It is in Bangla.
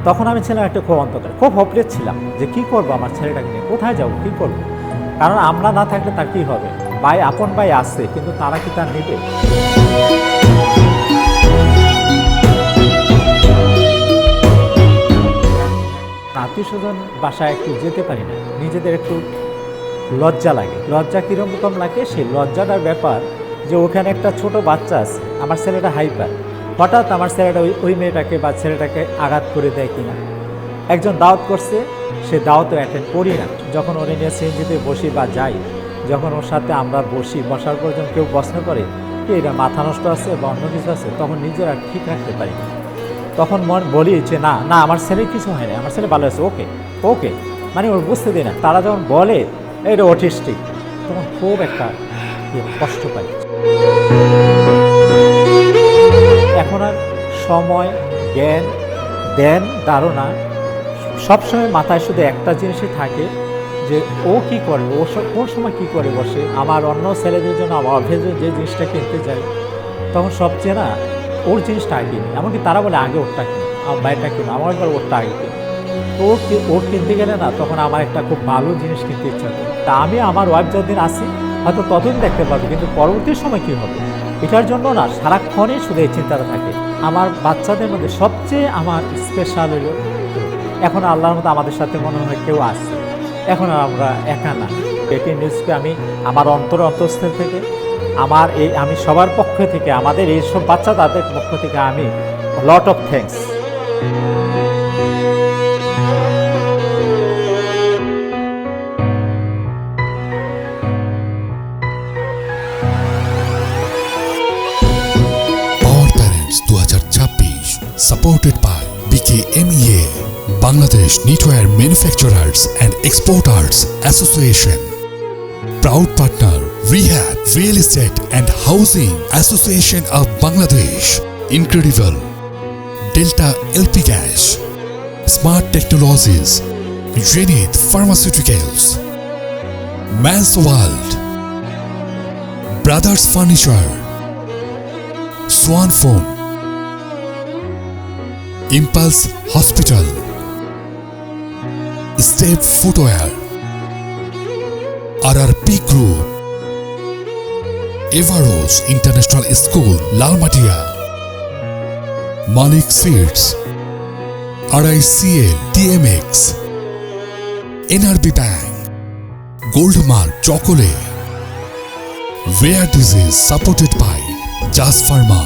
তখন আমি ছিলাম একটা খুব অন্ধকার, খুব হোপলেস ছিলাম যে কী করবো আমার ছেলেটাকে নিয়ে, কোথায় যাবো, কী করবো। কারণ আমরা না থাকলে তার কী হবে, ভাই আপন ভাই আসছে কিন্তু তারা কি তার নেবে। আত্মীয় স্বজন বাসায় একটু যেতে পারি না, নিজেদের একটু লজ্জা লাগে। লজ্জা কীরকম লাগে, সেই লজ্জাটার ব্যাপার যে ওখানে একটা ছোট বাচ্চা আছে, আমার ছেলেটা হাইপার, হঠাৎ আমার ছেলেটা ওই মেয়েটাকে বা ছেলেটাকে আঘাত করে দেয় কিনা। একজন দাওয়াত করছে, সে দাওয়াতও অ্যাটেন্ড করি না। যখন ওরে নিয়ে সিএনজিতে বসি বা যাই, যখন ওর সাথে আমরা বসার পর যখন কেউ প্রশ্ন করে কি এটা মাথা নষ্ট আছে বা অন্য কিছু আছে, তখন নিজেরা ঠিক রাখতে পারি না। তখন বলি যে না না আমার ছেলের কিছু হয় না, আমার ছেলে ভালো আছে, ওকে ওকে, মানে ওর বুঝতে দিই না। তারা যখন বলে এটা অটিস্টিক, তখন খুব একটা কষ্ট পাই। এখন আর সময়, জ্ঞান, ধ্যান, ধারণা সবসময় মাথায় শুধু একটা জিনিসই থাকে যে ও কী করে, ও কোন সময় কী করে বসে। আমার অন্য ছেলেদের জন্য আমার অফিসে যে জিনিসটা কিনতে যাই, তখন সবচেয়ে না ওর জিনিসটা আগে কিনি। এমনকি তারা বলে আগে ওরটা কিনো, আমার বাইরটা কিনো, আমার এবার ওরটা আগে কিনো। তো ওর কিনতে গেলে না তখন আমার একটা খুব ভালো জিনিস কিনতে ইচ্ছা করে। তা আমি আমার ওয়াইফ যতদিন আসি হয়তো ততদিন দেখতে পারবো, কিন্তু পরবর্তী সময় কী হবে এটার জন্য না সারাক্ষণই শুধু এই চিন্তাটা থাকে। আমার বাচ্চাদের মধ্যে সবচেয়ে আমার স্পেশাল হলো এখন আল্লাহর মতো আমাদের সাথে মনে হয় কেউ আছে, এখন আর আমরা একা না। এটি নিউজকে আমি আমার অন্তঃস্থল থেকে আমি সবার পক্ষ থেকে, আমাদের এইসব বাচ্চা তাদের পক্ষ থেকে আমি lot of thanks. Our Parents 2026 supported by BKMEA, Bangladesh Knitwear Manufacturers and Exporters Association. Proud partner Rehab Real Estate and Housing Association of Bangladesh. Incredible Delta LP Gas, Smart Technologies, Zenith Pharmaceuticals, Man's World, Brothers Furniture, Swan Phone, Impulse Hospital, Step Footwear, RRP Group, Everos International School, Lalmatia, Malik Seeds, RICL, TMX, NRB Bank, Goldmark Chocolate, Rare Disease supported by Jas Pharma.